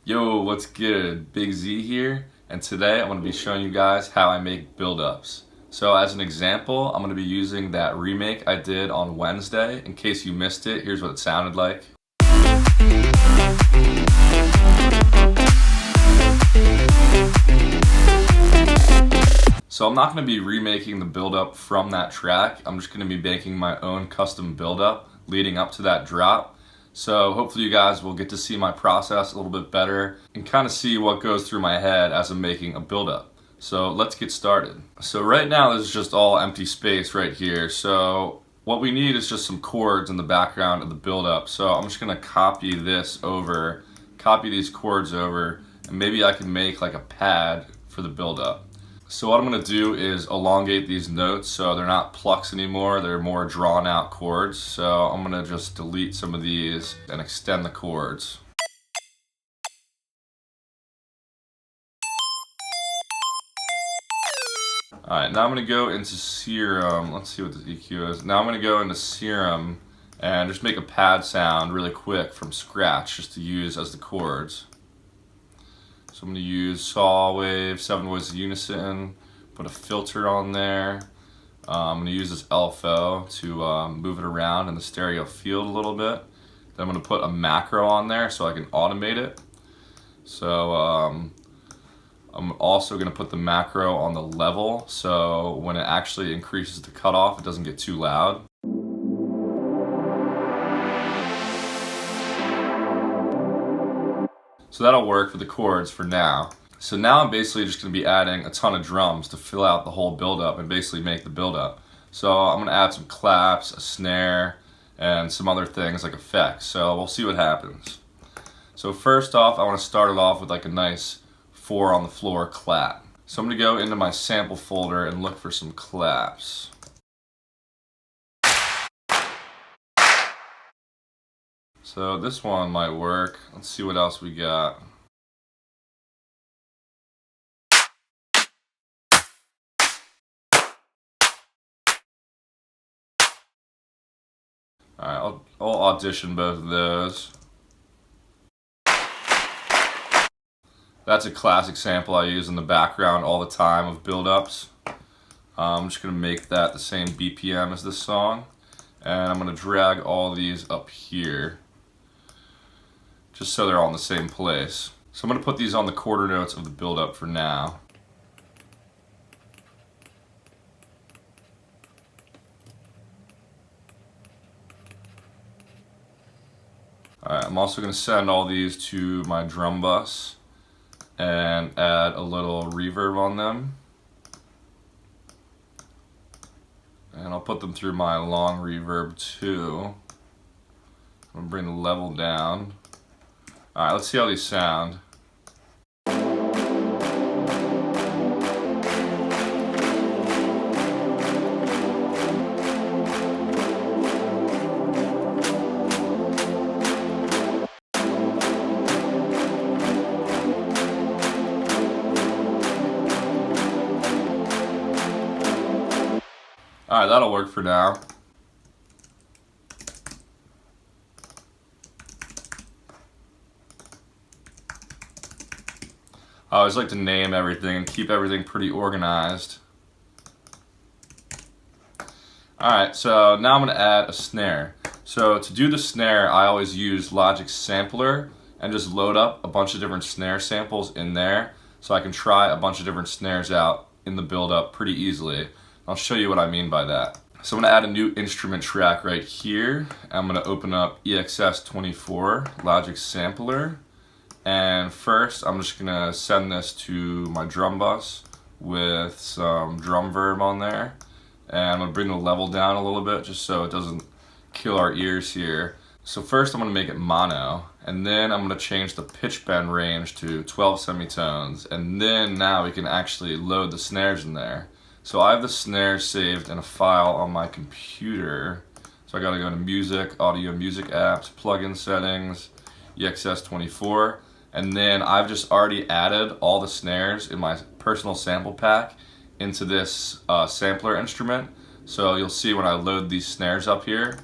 Yo, what's good? Big Z here, and today I'm going to be showing you guys how I make build-ups. So as an example, I'm going to be using that remake I did on Wednesday. In case you missed it, here's what it sounded like. So I'm not going to be remaking the build-up from that track. I'm just going to be making my own custom build-up leading up to that drop. So hopefully you guys will get to see my process a little bit better and kind of see what goes through my head as I'm making a build-up. So let's get started. So right now this is just all empty space right here. So what we need is just some chords in the background of the build-up. So I'm just going to copy this over, copy these chords over, and maybe I can make like a pad for the build-up. So what I'm going to do is elongate these notes so they're not plucks anymore, they're more drawn out chords. So I'm going to just delete some of these and extend the chords. Alright, now I'm going to go into Serum. Let's see what the EQ is. Now I'm going to go into Serum and just make a pad sound really quick from scratch just to use as the chords. So I'm going to use saw wave, 7 voices unison, put a filter on there. I'm going to use this LFO to move it around in the stereo field a little bit. Then I'm going to put a macro on there so I can automate it. So I'm also going to put the macro on the level so when it actually increases the cutoff it doesn't get too loud. So that'll work for the chords for now. So now I'm basically just going to be adding a ton of drums to fill out the whole build-up and basically make the build-up. So I'm going to add some claps, a snare, and some other things like effects. So we'll see what happens. So first off, I want to start it off with like a nice 4 on the floor clap. So I'm going to go into my sample folder and look for some claps. So this one might work. Let's see what else we got. Alright, I'll audition both of those. That's a classic sample I use in the background all the time of build-ups. I'm just going to make that the same BPM as this song. And I'm going to drag all these up here, just so they're all in the same place. So I'm going to put these on the quarter notes of the build-up for now. Alright, I'm also going to send all these to my drum bus and add a little reverb on them. And I'll put them through my long reverb too. I'm going to bring the level down. Alright, let's see how these sound. Alright, that'll work for now. I always like to name everything and keep everything pretty organized. Alright, so now I'm going to add a snare. So to do the snare, I always use Logic's sampler and just load up a bunch of different snare samples in there so I can try a bunch of different snares out in the build-up pretty easily. I'll show you what I mean by that. So I'm going to add a new instrument track right here. I'm going to open up EXS24, Logic Sampler. And first I'm just going to send this to my drum bus with some drum verb on there. And I'm going to bring the level down a little bit just so it doesn't kill our ears here. So first I'm going to make it mono. And then I'm going to change the pitch bend range to 12 semitones. And then now we can actually load the snares in there. So I have the snare saved in a file on my computer. So I gotta go to Music, Audio Music Apps, Plugin Settings, EXS24. And then I've just already added all the snares in my personal sample pack into this sampler instrument. So you'll see when I load these snares up here.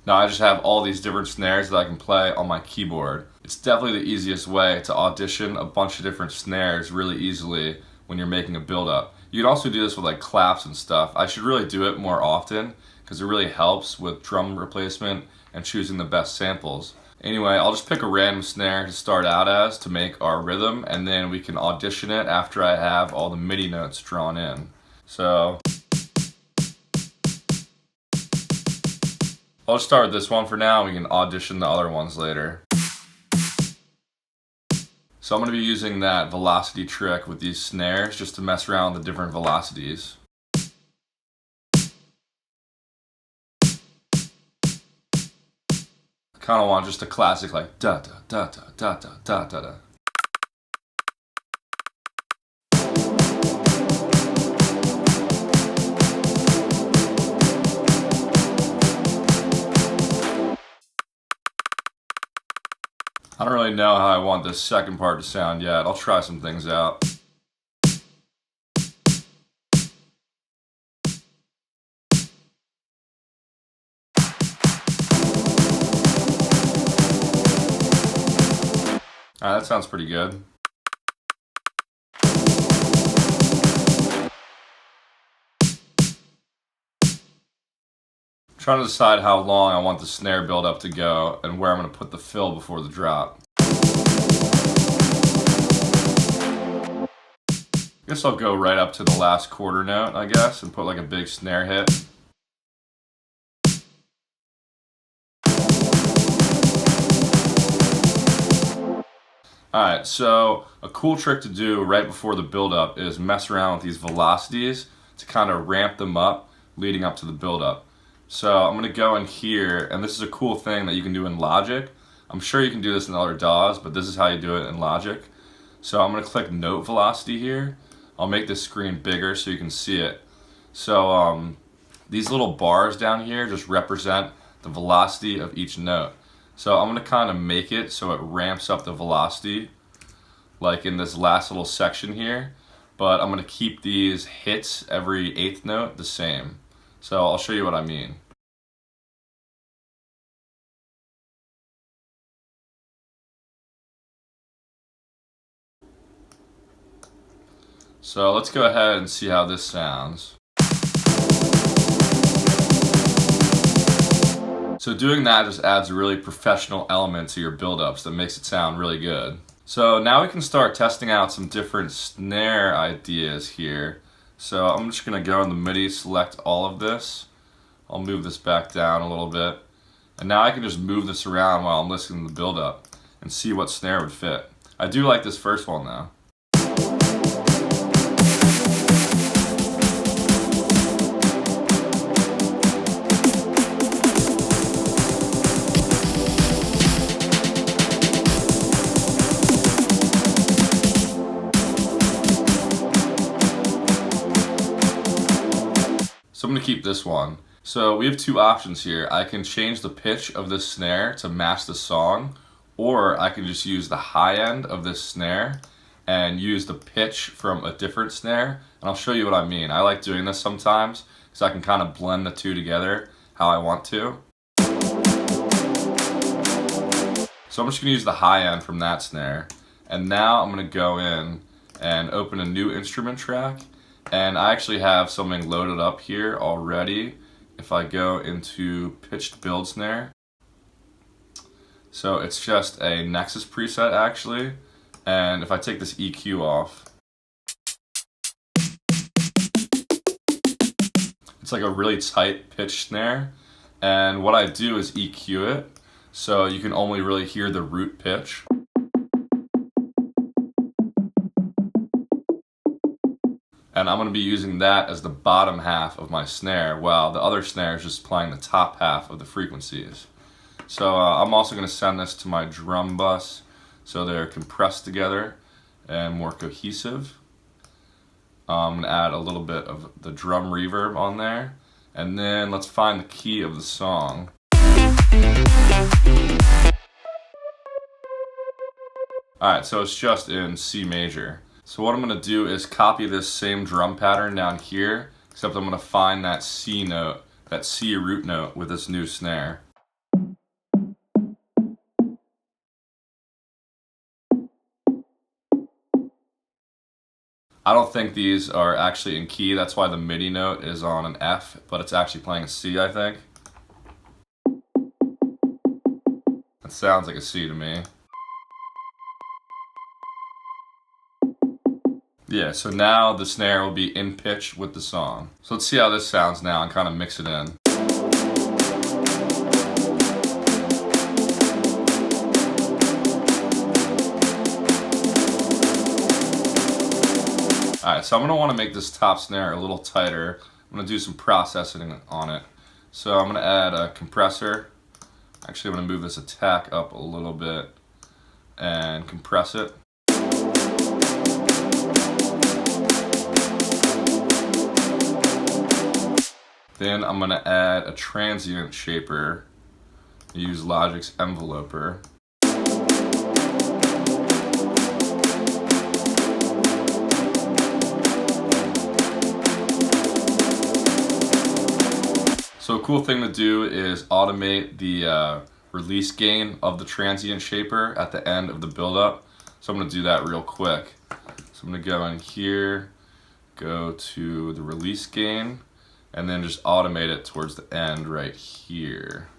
Now I just have all these different snares that I can play on my keyboard. It's definitely the easiest way to audition a bunch of different snares really easily when you're making a build-up. You can also do this with like claps and stuff. I should really do it more often because it really helps with drum replacement and choosing the best samples. Anyway, I'll just pick a random snare to start out as to make our rhythm, and then we can audition it after I have all the MIDI notes drawn in. So I'll just start with this one for now. We can audition the other ones later. So I'm going to be using that velocity trick with these snares just to mess around with the different velocities. I kind of want just a classic like da da da da da da da da da. I don't really know how I want this second part to sound yet. I'll try some things out. Alright, that sounds pretty good. I'm trying to decide how long I want the snare build up to go and where I'm going to put the fill before the drop. I guess I'll go right up to the last quarter note, I guess, and put like a big snare hit. Alright, so a cool trick to do right before the build-up is mess around with these velocities to kind of ramp them up leading up to the build-up. So I'm going to go in here, and this is a cool thing that you can do in Logic. I'm sure you can do this in other DAWs, but this is how you do it in Logic. So I'm going to click Note Velocity here. I'll make this screen bigger so you can see it. So these little bars down here just represent the velocity of each note. So I'm going to kind of make it so it ramps up the velocity like in this last little section here, but I'm going to keep these hits every eighth note the same. So I'll show you what I mean. So let's go ahead and see how this sounds. So doing that just adds a really professional element to your build-ups that makes it sound really good. So now we can start testing out some different snare ideas here. So I'm just going to go in the MIDI, select all of this. I'll move this back down a little bit. And now I can just move this around while I'm listening to the build-up and see what snare would fit. I do like this first one though. So I'm going to keep this one. So we have two options here. I can change the pitch of this snare to match the song, or I can just use the high end of this snare and use the pitch from a different snare. And I'll show you what I mean. I like doing this sometimes because I can kind of blend the two together how I want to. So I'm just going to use the high end from that snare. And now I'm going to go in and open a new instrument track. And I actually have something loaded up here already. If I go into pitched build snare. So it's just a Nexus preset actually. And if I take this EQ off, it's like a really tight pitch snare. And what I do is EQ it so you can only really hear the root pitch. And I'm going to be using that as the bottom half of my snare, while the other snare is just playing the top half of the frequencies. So I'm also going to send this to my drum bus so they're compressed together and more cohesive. I'm going to add a little bit of the drum reverb on there. And then let's find the key of the song. Alright, so it's just in C major. So what I'm going to do is copy this same drum pattern down here, except I'm going to find that C note, that C root note with this new snare. I don't think these are actually in key. That's why the MIDI note is on an F, but it's actually playing a C, I think. It sounds like a C to me. Yeah, so now the snare will be in pitch with the song. So let's see how this sounds now and kind of mix it in. Alright, so I'm going to want to make this top snare a little tighter. I'm going to do some processing on it. So I'm going to add a compressor. Actually, I'm going to move this attack up a little bit and compress it. Then I'm going to add a transient shaper. Use Logic's enveloper. So a cool thing to do is automate the release gain of the transient shaper at the end of the build-up. So I'm going to do that real quick. So I'm going to go in here, go to the release gain, and then just automate it towards the end right here.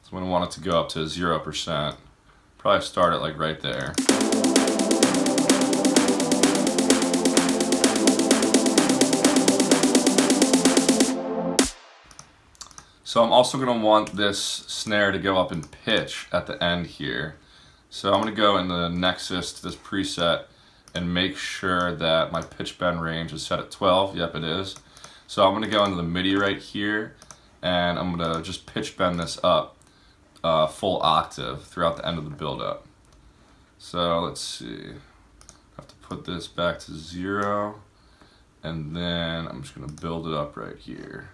So I'm going to want it to go up to 0%. Probably start it like right there. So I'm also going to want this snare to go up in pitch at the end here. So I'm going to go in the Nexus to this preset and make sure that my pitch bend range is set at 12. Yep, it is. So I'm going to go into the MIDI right here, and I'm going to just pitch bend this up full octave throughout the end of the build-up. So let's see. I have to put this back to 0, and then I'm just going to build it up right here.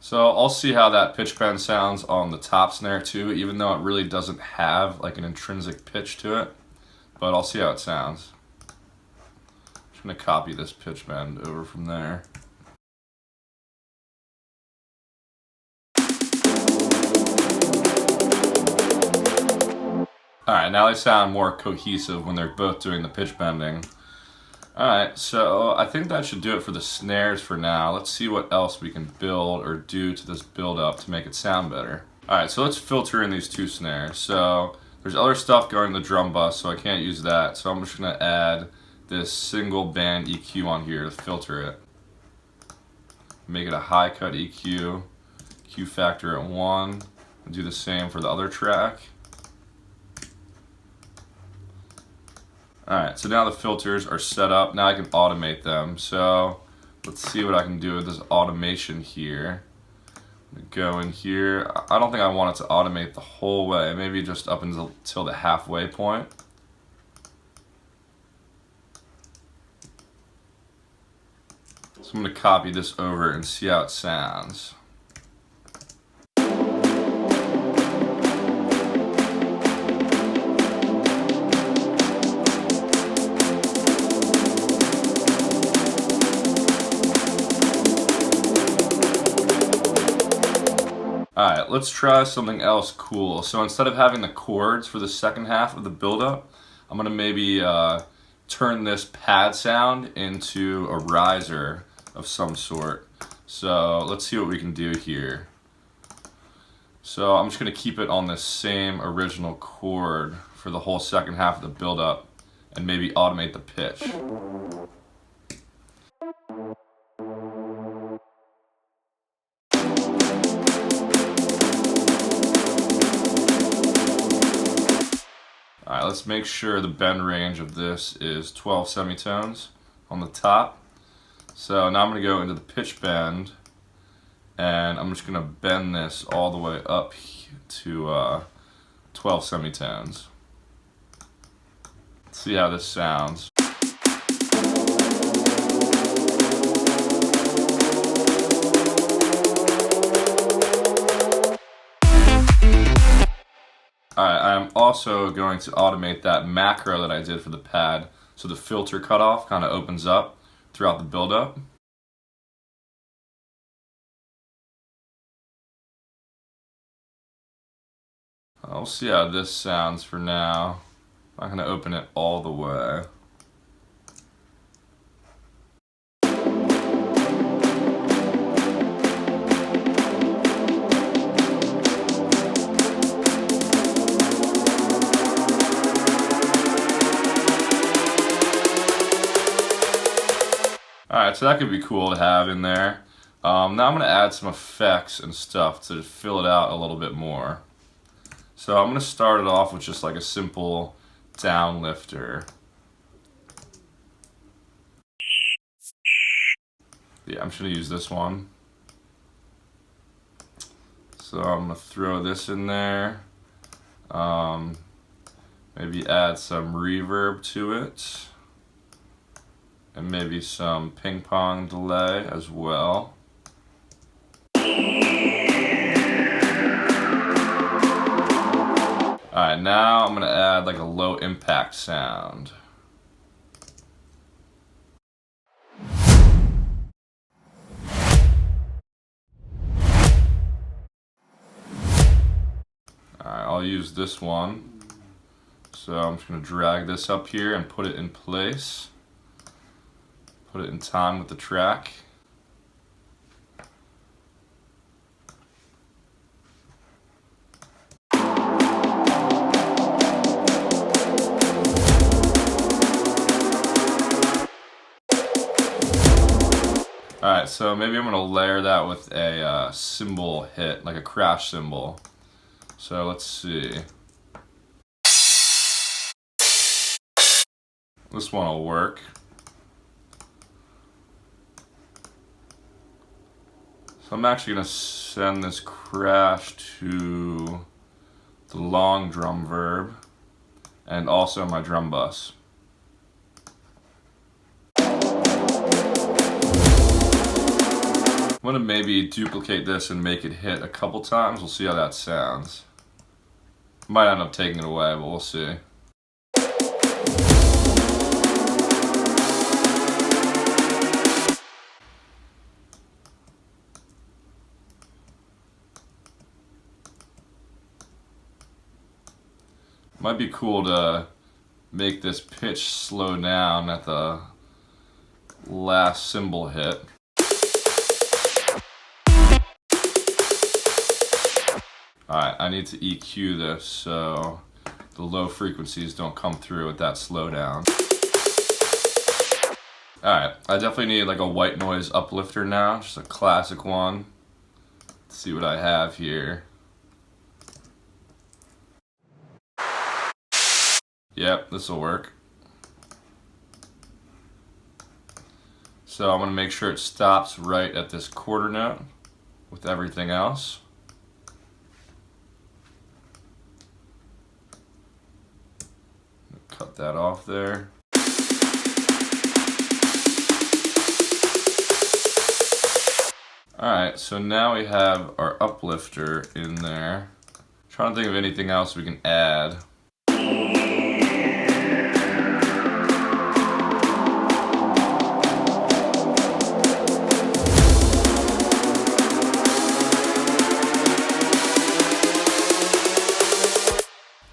So I'll see how that pitch bend sounds on the top snare too, even though it really doesn't have like an intrinsic pitch to it, but I'll see how it sounds. I'm just gonna copy this pitch bend over from there. Alright, now they sound more cohesive when they're both doing the pitch bending. Alright, so I think that should do it for the snares for now. Let's see what else we can build or do to this build up to make it sound better. Alright, so let's filter in these two snares. So there's other stuff going to the drum bus, so I can't use that. So I'm just going to add this single band EQ on here to filter it. Make it a high cut EQ, Q factor at 1. I'll do the same for the other track. Alright, so now the filters are set up. Now I can automate them. So let's see what I can do with this automation here. I'm gonna go in here. I don't think I want it to automate the whole way. Maybe just up until the halfway point. So I'm going to copy this over and see how it sounds. Alright, let's try something else cool. So instead of having the chords for the second half of the build-up, I'm going to maybe turn this pad sound into a riser of some sort. So let's see what we can do here. So I'm just going to keep it on this same original chord for the whole second half of the build-up and maybe automate the pitch. Alright, let's make sure the bend range of this is 12 semitones on the top. So now I'm going to go into the pitch bend, and I'm just going to bend this all the way up to 12 semitones. Let's see how this sounds. Alright, I'm also going to automate that macro that I did for the pad, so the filter cutoff kind of opens up throughout the build-up. I'll see how this sounds for now. I'm not going to open it all the way. Alright, so that could be cool to have in there. Now I'm going to add some effects and stuff to fill it out a little bit more. So I'm going to start it off with just like a simple down lifter. Yeah, I'm just going to use this one. So I'm going to throw this in there. Maybe add some reverb to it. And maybe some ping pong delay as well. Alright, now I'm going to add like a low impact sound. Alright, I'll use this one. So I'm just going to drag this up here and put it in place. Put it in time with the track. Alright, so maybe I'm going to layer that with a cymbal hit, like a crash cymbal. So let's see. This one will work. So I'm actually going to send this crash to the long drum verb and also my drum bus. I'm going to maybe duplicate this and make it hit a couple times. We'll see how that sounds. Might end up taking it away, but we'll see. Might be cool to make this pitch slow down at the last cymbal hit. Alright, I need to EQ this so the low frequencies don't come through with that slowdown. Alright, I definitely need like a white noise uplifter now, just a classic one. Let's see what I have here. Yep, this will work. So I'm going to make sure it stops right at this quarter note with everything else. Cut that off there. Alright, so now we have our uplifter in there. Trying to think of anything else we can add.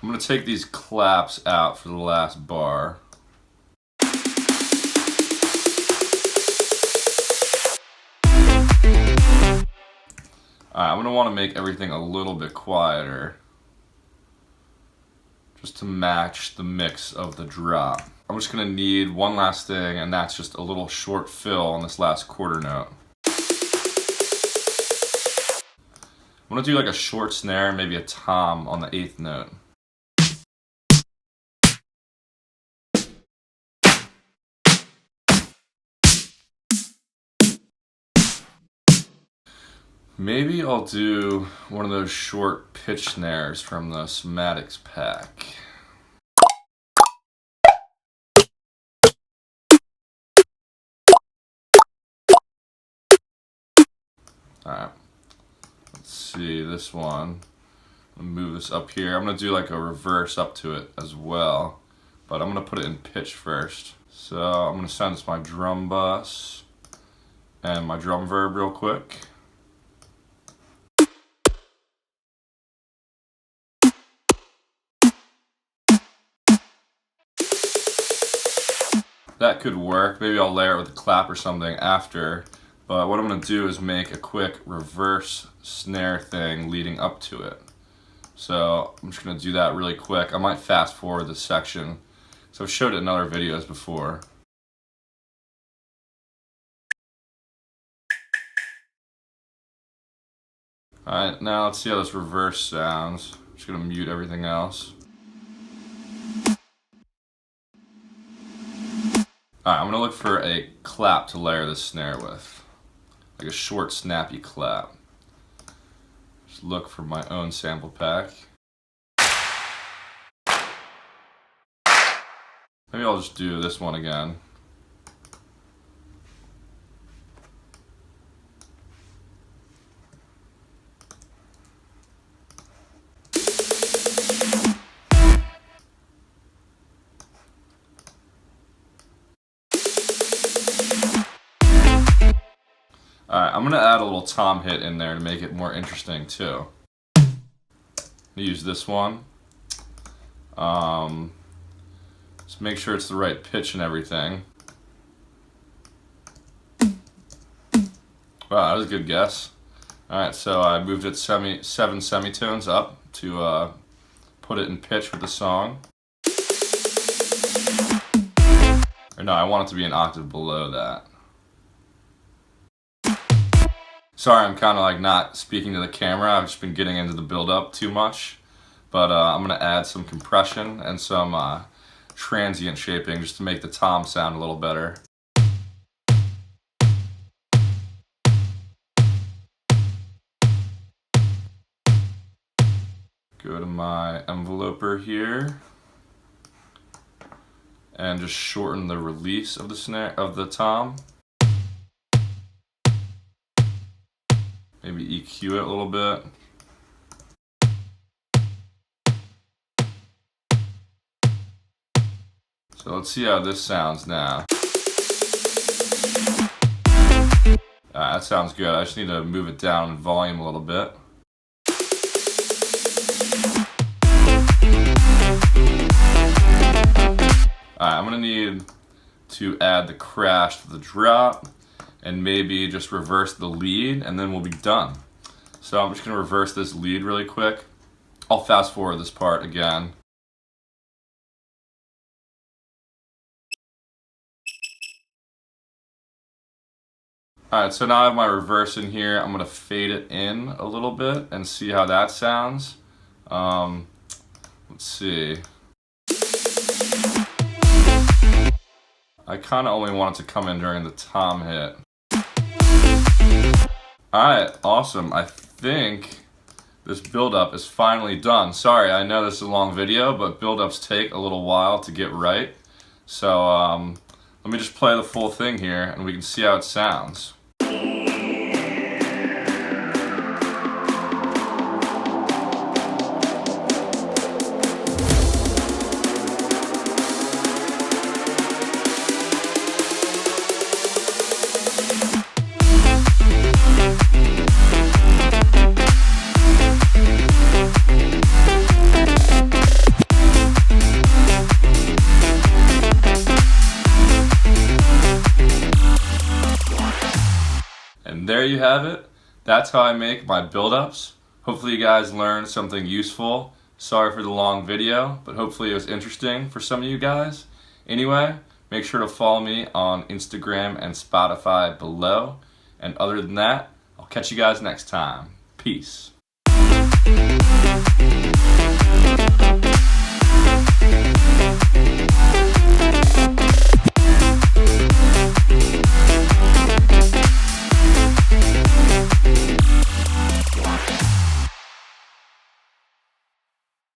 I'm going to take these claps out for the last bar. Alright, I'm going to want to make everything a little bit quieter, just to match the mix of the drop. I'm just going to need one last thing, and that's just a little short fill on this last quarter note. I'm going to do like a short snare, maybe a tom on the 8th note. Maybe I'll do one of those short pitch snares from the Somatics pack. Alright, let's see this one. I'm gonna move this up here. I'm gonna do like a reverse up to it as well, but I'm gonna put it in pitch first. So I'm gonna send this my drum bus and my drum verb real quick. that could work. Maybe I'll layer it with a clap or something after. But what I'm going to do is make a quick reverse snare thing leading up to it. So I'm just going to do that really quick. I might fast forward this section. So I've showed it in other videos before. Alright, now let's see how this reverse sounds. I'm just going to mute everything else. Alright, I'm going to look for a clap to layer this snare with. Like a short, snappy clap. Just look for my own sample pack. Maybe I'll just do this one again. Alright, I'm going to add a little tom hit in there to make it more interesting too. I'm going to use this one. Just make sure it's the right pitch and everything. Wow, that was a good guess. Alright, so I moved it 7 semitones up to put it in pitch with the song. Or no, I want it to be an octave below that. Sorry, I'm kind of like not speaking to the camera. I've just been getting into the build-up too much. But I'm going to add some compression and some transient shaping just to make the tom sound a little better. Go to my enveloper here and just shorten the release of the snare of the tom. Maybe EQ it a little bit. So let's see how this sounds now. That sounds good. I just need to move it down in volume a little bit. I'm going to need to add the crash to the drop and maybe just reverse the lead and then we'll be done. So I'm just going to reverse this lead really quick. I'll fast forward this part again. Alright, so now I have my reverse in here. I'm going to fade it in a little bit and see how that sounds. Let's see. I kind of only want it to come in during the tom hit. Alright, awesome. I think this build-up is finally done. Sorry, I know this is a long video, but build-ups take a little while to get right. So let me just play the full thing here and we can see how it sounds. And there you have it. That's how I make my build-ups. Hopefully you guys learned something useful. Sorry for the long video, but hopefully it was interesting for some of you guys. Anyway, make sure to follow me on Instagram and Spotify below. And other than that, I'll catch you guys next time. Peace.